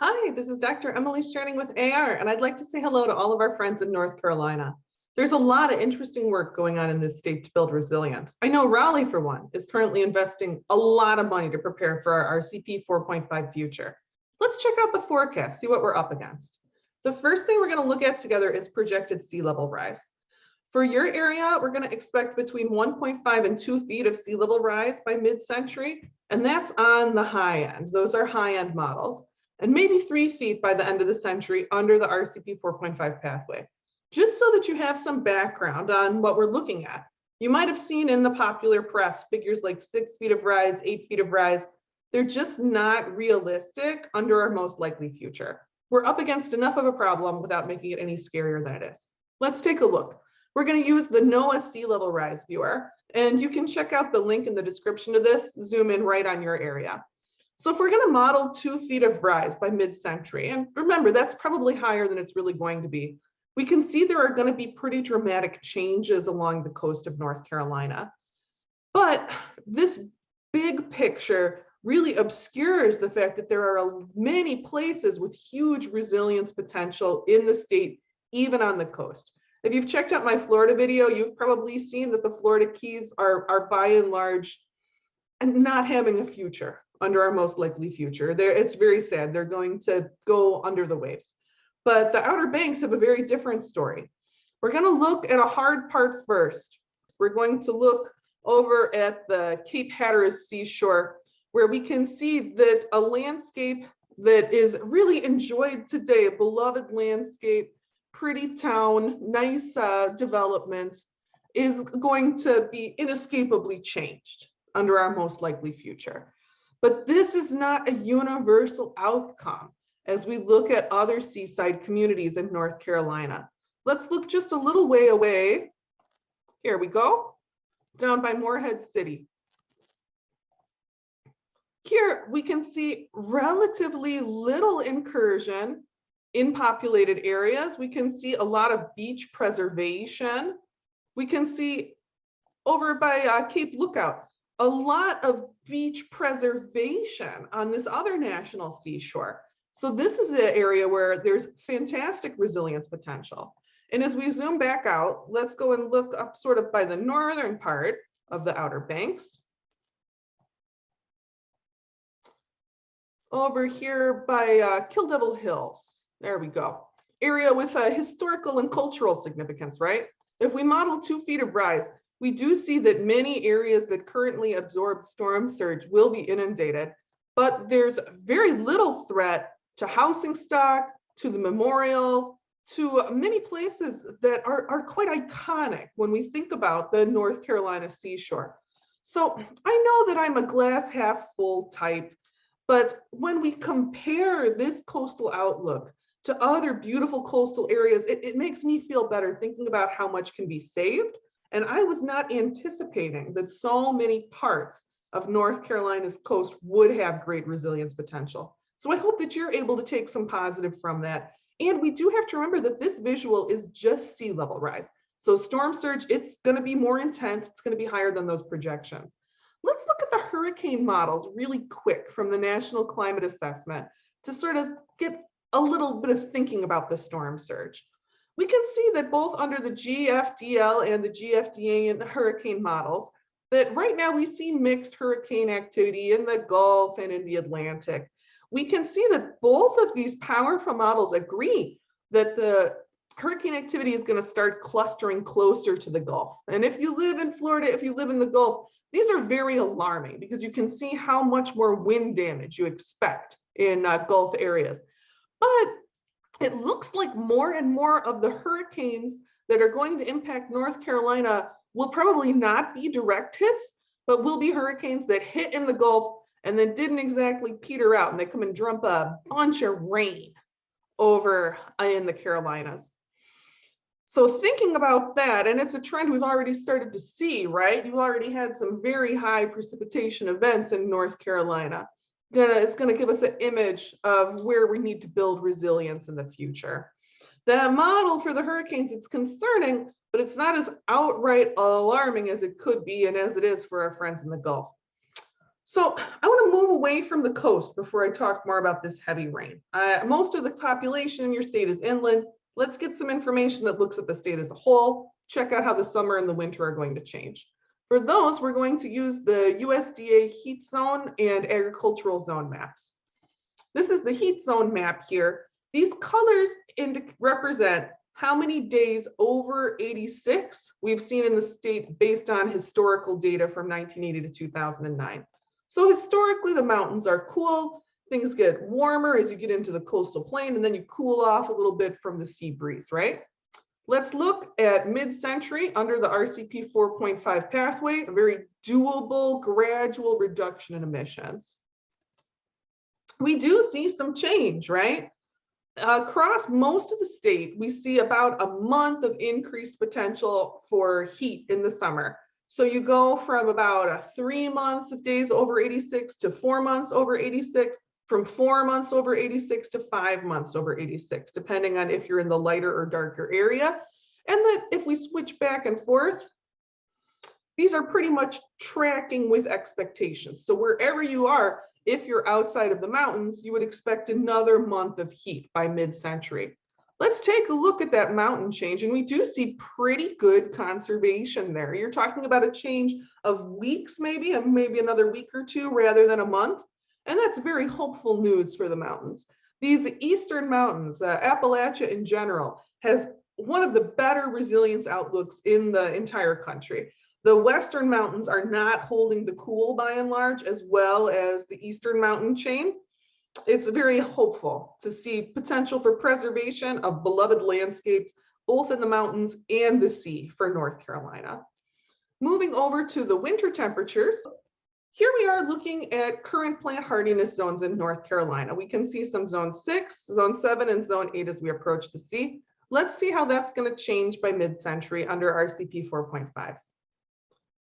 Hi, this is Dr. Emily Stranning with AR, and I'd like to say hello to all of our friends in North Carolina. There's a lot of interesting work going on in this state to build resilience. I know Raleigh, for one, is currently investing a lot of money to prepare for our RCP 4.5 future. Let's check out the forecast, see what we're up against. The first thing we're going to look at together is projected sea level rise. For your area, we're going to expect between 1.5 and 2 feet of sea level rise by mid-century, and that's on the high end. Those are high-end models. And maybe 3 feet by the end of the century under the RCP 4.5 pathway. Just so that you have some background on what we're looking at. You might have seen in the popular press figures like 6 feet of rise, 8 feet of rise. They're just not realistic under our most likely future. We're up against enough of a problem without making it any scarier than it is. Let's take a look. We're going to use the NOAA sea level rise viewer, and you can check out the link in the description of this, zoom in right on your area. So if we're going to model 2 feet of rise by mid-century, and remember, that's probably higher than it's really going to be, we can see there are going to be pretty dramatic changes along the coast of North Carolina. But this big picture really obscures the fact that there are many places with huge resilience potential in the state, even on the coast. If you've checked out my Florida video, you've probably seen that the Florida Keys are by and large not having a future under our most likely future. It's very sad. They're going to go under the waves. But the Outer Banks have a very different story. We're going to look at a hard part first. We're going to look over at the Cape Hatteras seashore, where we can see that a landscape that is really enjoyed today, a beloved landscape, pretty town, nice development, is going to be inescapably changed under our most likely future. But this is not a universal outcome as we look at other seaside communities in North Carolina. Let's look just a little way away. Here we go, down by Morehead City. Here we can see relatively little incursion in populated areas. We can see a lot of beach preservation. We can see over by Cape Lookout, a lot of beach preservation on this other national seashore. So this is an area where there's fantastic resilience potential. And as we zoom back out, let's go and look up sort of by the northern part of the Outer Banks. Over here by Kill Devil Hills. There we go. Area with a historical and cultural significance, right? If we model 2 feet of rise, we do see that many areas that currently absorb storm surge will be inundated, but there's very little threat to housing stock, to the memorial, to many places that are quite iconic when we think about the North Carolina seashore. So I know that I'm a glass half full type, but when we compare this coastal outlook to other beautiful coastal areas, it makes me feel better thinking about how much can be saved. And I was not anticipating that so many parts of North Carolina's coast would have great resilience potential. So I hope that you're able to take some positive from that. And we do have to remember that this visual is just sea level rise. So storm surge, it's going to be more intense. It's going to be higher than those projections. Let's look at the hurricane models really quick from the National Climate Assessment to sort of get a little bit of thinking about the storm surge. We can see that both under the GFDL and the GFDA and the hurricane models, that right now we see mixed hurricane activity in the Gulf and in the Atlantic. We can see that both of these powerful models agree that the hurricane activity is going to start clustering closer to the Gulf. And if you live in Florida, if you live in the Gulf, these are very alarming because you can see how much more wind damage you expect in Gulf areas. But it looks like more and more of the hurricanes that are going to impact North Carolina will probably not be direct hits, but will be hurricanes that hit in the Gulf and then didn't exactly peter out, and they come and dump a bunch of rain over in the Carolinas. So thinking about that, and it's a trend we've already started to see, right? You've already had some very high precipitation events in North Carolina. It's going to give us an image of where we need to build resilience in the future. The model for the hurricanes, it's concerning, but it's not as outright alarming as it could be and as it is for our friends in the Gulf. So I want to move away from the coast before I talk more about this heavy rain. Most of the population in your state is inland. Let's get some information that looks at the state as a whole. Check out how the summer and the winter are going to change. For those, we're going to use the USDA heat zone and agricultural zone maps. This is the heat zone map here. These colors represent how many days over 86 we've seen in the state based on historical data from 1980 to 2009. So historically, the mountains are cool. Things get warmer as you get into the coastal plain, and then you cool off a little bit from the sea breeze, right? Let's look at mid-century under the RCP 4.5 pathway, a very doable, gradual reduction in emissions. We do see some change, right? Across most of the state, we see about a month of increased potential for heat in the summer. So you go from about 3 months of days over 86 to 4 months over 86, from 4 months over 86 to 5 months over 86, depending on if you're in the lighter or darker area. And that if we switch back and forth, these are pretty much tracking with expectations. So wherever you are, if you're outside of the mountains, you would expect another month of heat by mid-century. Let's take a look at that mountain change, and we do see pretty good conservation there. You're talking about a change of weeks, maybe another week or two rather than a month. And that's very hopeful news for the mountains. These eastern mountains, Appalachia in general, has one of the better resilience outlooks in the entire country. The western mountains are not holding the cool by and large, as well as the eastern mountain chain. It's very hopeful to see potential for preservation of beloved landscapes, both in the mountains and the sea for North Carolina. Moving over to the winter temperatures, here we are looking at current plant hardiness zones in North Carolina. We can see some zone 6, zone 7, and zone 8 as we approach the sea. Let's see how that's going to change by mid-century under RCP 4.5.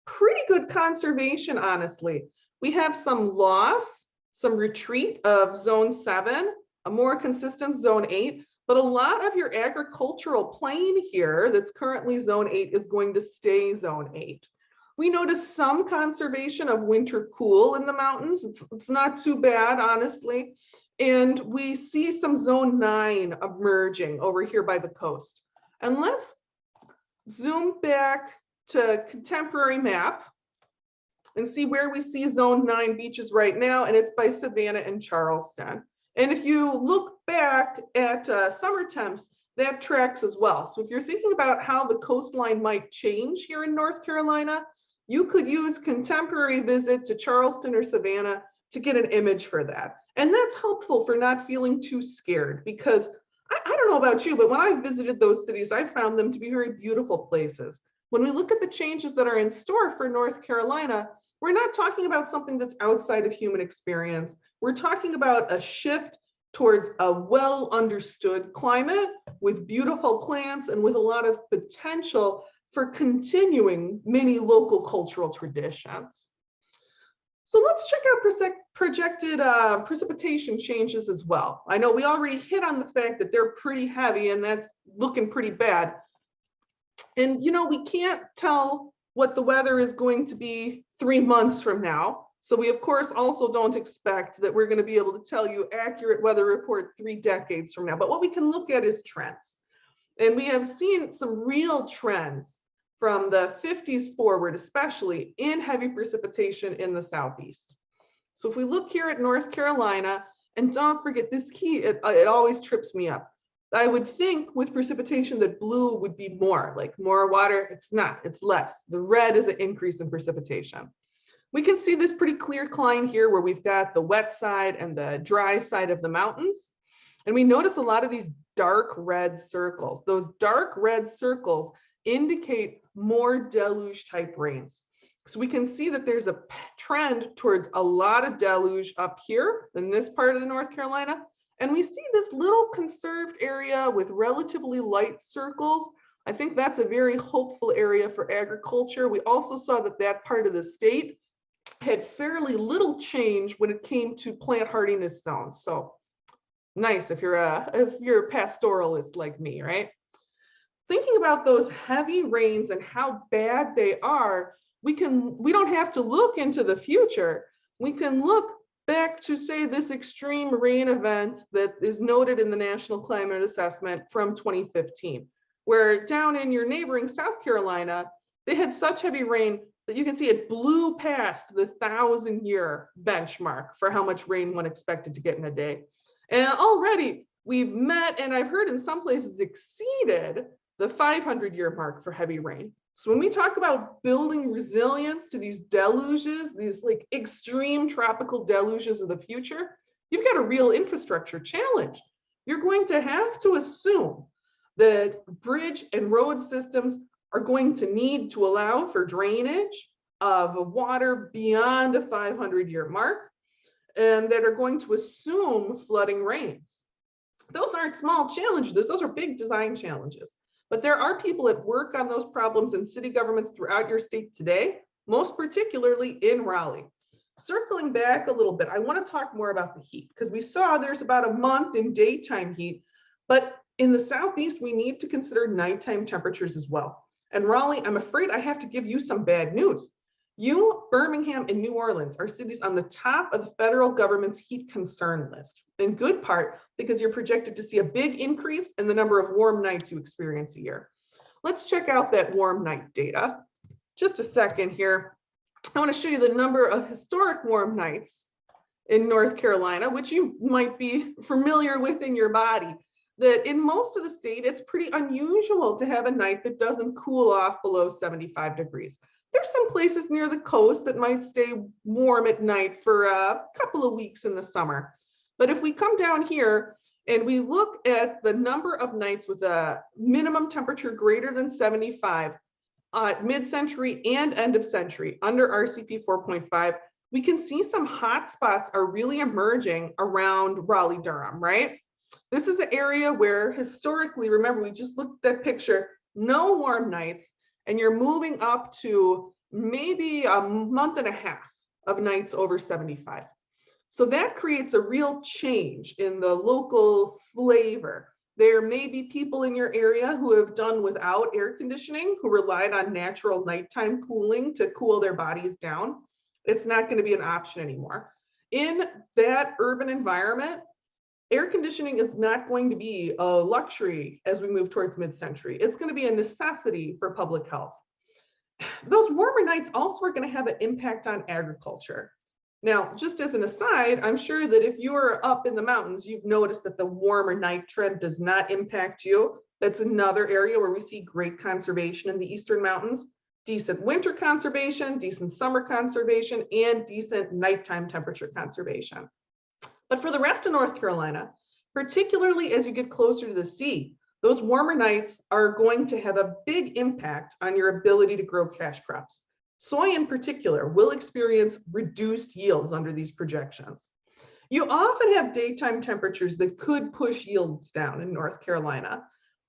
Pretty good conservation, honestly. We have some loss, some retreat of zone 7, a more consistent zone 8, but a lot of your agricultural plain here that's currently zone 8 is going to stay zone 8. We notice some conservation of winter cool in the mountains. It's not too bad, honestly. And we see some zone 9 emerging over here by the coast. And let's zoom back to contemporary map and see where we see zone 9 beaches right now, and it's by Savannah and Charleston. And if you look back at summer temps, that tracks as well. So if you're thinking about how the coastline might change here in North Carolina, you could use contemporary visit to Charleston or Savannah to get an image for that. And that's helpful for not feeling too scared, because I don't know about you, but when I visited those cities, I found them to be very beautiful places. When we look at the changes that are in store for North Carolina, we're not talking about something that's outside of human experience. We're talking about a shift towards a well understood climate with beautiful plants and with a lot of potential for continuing many local cultural traditions. So let's check out projected precipitation changes as well. I know we already hit on the fact that they're pretty heavy and that's looking pretty bad. And you know, we can't tell what the weather is going to be 3 months from now. So we of course also don't expect that we're going to be able to tell you accurate weather report 3 decades from now. But what we can look at is trends. And we have seen some real trends from the 50s forward, especially in heavy precipitation in the Southeast. So if we look here at North Carolina, and don't forget this key, it always trips me up. I would think with precipitation that blue would be more, like more water. It's not, it's less. The red is an increase in precipitation. We can see this pretty clear line here where we've got the wet side and the dry side of the mountains. And we notice a lot of these dark red circles. Those dark red circles indicate more deluge type rains. So we can see that there's a trend towards a lot of deluge up here in this part of the North Carolina. And we see this little conserved area with relatively light circles. I think that's a very hopeful area for agriculture. We also saw that that part of the state had fairly little change when it came to plant hardiness zones. So nice if you're a pastoralist like me, right? Thinking about those heavy rains and how bad they are, we don't have to look into the future. we can look back to, say, this extreme rain event that is noted in the National Climate Assessment from 2015, where down in your neighboring South Carolina, they had such heavy rain that you can see it blew past the 1,000-year benchmark for how much rain one expected to get in a day. And already we've met, and I've heard in some places exceeded, the 500-year mark for heavy rain. So when we talk about building resilience to these deluges, these like extreme tropical deluges of the future, you've got a real infrastructure challenge. You're going to have to assume that bridge and road systems are going to need to allow for drainage of water beyond a 500-year mark, and that are going to assume flooding rains. Those aren't small challenges, those are big design challenges. But there are people at work on those problems in city governments throughout your state today, most particularly in Raleigh. Circling back a little bit, I want to talk more about the heat, because we saw there's about a month in daytime heat, but in the Southeast, we need to consider nighttime temperatures as well. And Raleigh, I'm afraid I have to give you some bad news. You, Birmingham, and New Orleans are cities on the top of the federal government's heat concern list, in good part because you're projected to see a big increase in the number of warm nights you experience a year. Let's check out that warm night data. Just a second here. I want to show you the number of historic warm nights in North Carolina, which you might be familiar with in your body. That in most of the state, it's pretty unusual to have a night that doesn't cool off below 75 degrees. There's some places near the coast that might stay warm at night for a couple of weeks in the summer. But if we come down here and we look at the number of nights with a minimum temperature greater than 75, mid-century and end of century under RCP 4.5, we can see some hot spots are really emerging around Raleigh-Durham, right? This is an area where historically, remember, we just looked at that picture, no warm nights, and you're moving up to maybe a month and a half of nights over 75. So that creates a real change in the local flavor. There may be people in your area who have done without air conditioning, who relied on natural nighttime cooling to cool their bodies down. It's not going to be an option anymore. In that urban environment, air conditioning is not going to be a luxury as we move towards mid-century. It's going to be a necessity for public health. Those warmer nights also are going to have an impact on agriculture. Now, just as an aside, I'm sure that if you are up in the mountains, you've noticed that the warmer night trend does not impact you. That's another area where we see great conservation in the Eastern Mountains, decent winter conservation, decent summer conservation, and decent nighttime temperature conservation. But for the rest of North Carolina, particularly as you get closer to the sea, those warmer nights are going to have a big impact on your ability to grow cash crops. Soy in particular will experience reduced yields under these projections. You often have daytime temperatures that could push yields down in North Carolina,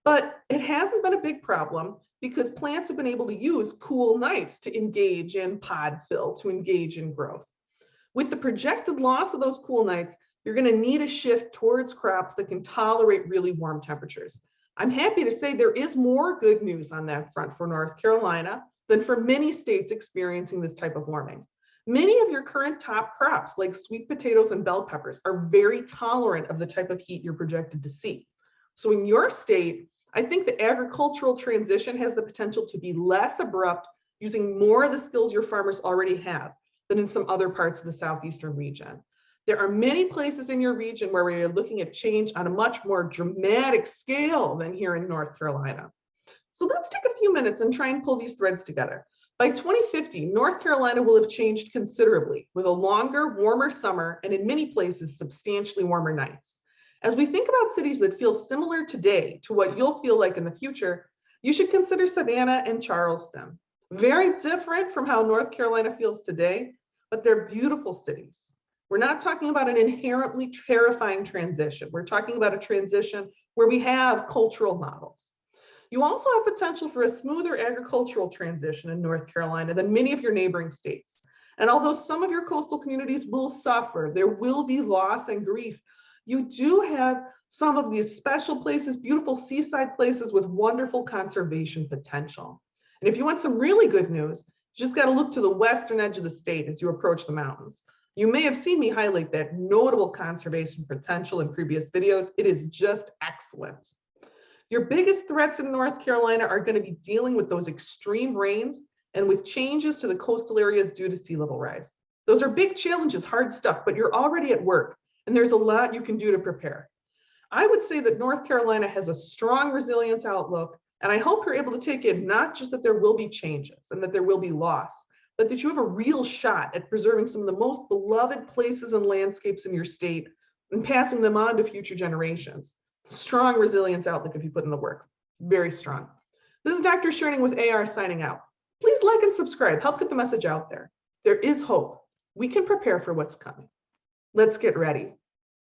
but it hasn't been a big problem because plants have been able to use cool nights to engage in pod fill, to engage in growth. With the projected loss of those cool nights, you're going to need a shift towards crops that can tolerate really warm temperatures. I'm happy to say there is more good news on that front for North Carolina than for many states experiencing this type of warming. Many of your current top crops, like sweet potatoes and bell peppers, are very tolerant of the type of heat you're projected to see. So in your state, I think the agricultural transition has the potential to be less abrupt, using more of the skills your farmers already have than in some other parts of the southeastern region. There are many places in your region where we are looking at change on a much more dramatic scale than here in North Carolina. So let's take a few minutes and try and pull these threads together. By 2050, North Carolina will have changed considerably with a longer, warmer summer and in many places, substantially warmer nights. As we think about cities that feel similar today to what you'll feel like in the future, you should consider Savannah and Charleston. Very different from how North Carolina feels today, but they're beautiful cities. We're not talking about an inherently terrifying transition. We're talking about a transition where we have cultural models. You also have potential for a smoother agricultural transition in North Carolina than many of your neighboring states. And although some of your coastal communities will suffer, there will be loss and grief, you do have some of these special places, beautiful seaside places with wonderful conservation potential. And if you want some really good news, you just got to look to the western edge of the state as you approach the mountains. You may have seen me highlight that notable conservation potential in previous videos. It is just excellent. Your biggest threats in North Carolina are going to be dealing with those extreme rains and with changes to the coastal areas due to sea level rise. Those are big challenges, hard stuff, but you're already at work and there's a lot you can do to prepare. I would say that North Carolina has a strong resilience outlook, and I hope you're able to take in not just that there will be changes and that there will be loss, but that you have a real shot at preserving some of the most beloved places and landscapes in your state and passing them on to future generations. Strong resilience outlook if you put in the work. Very strong. This is Dr. Schoening with AR signing out. Please like and subscribe. Help get the message out there. There is hope. We can prepare for what's coming. Let's get ready.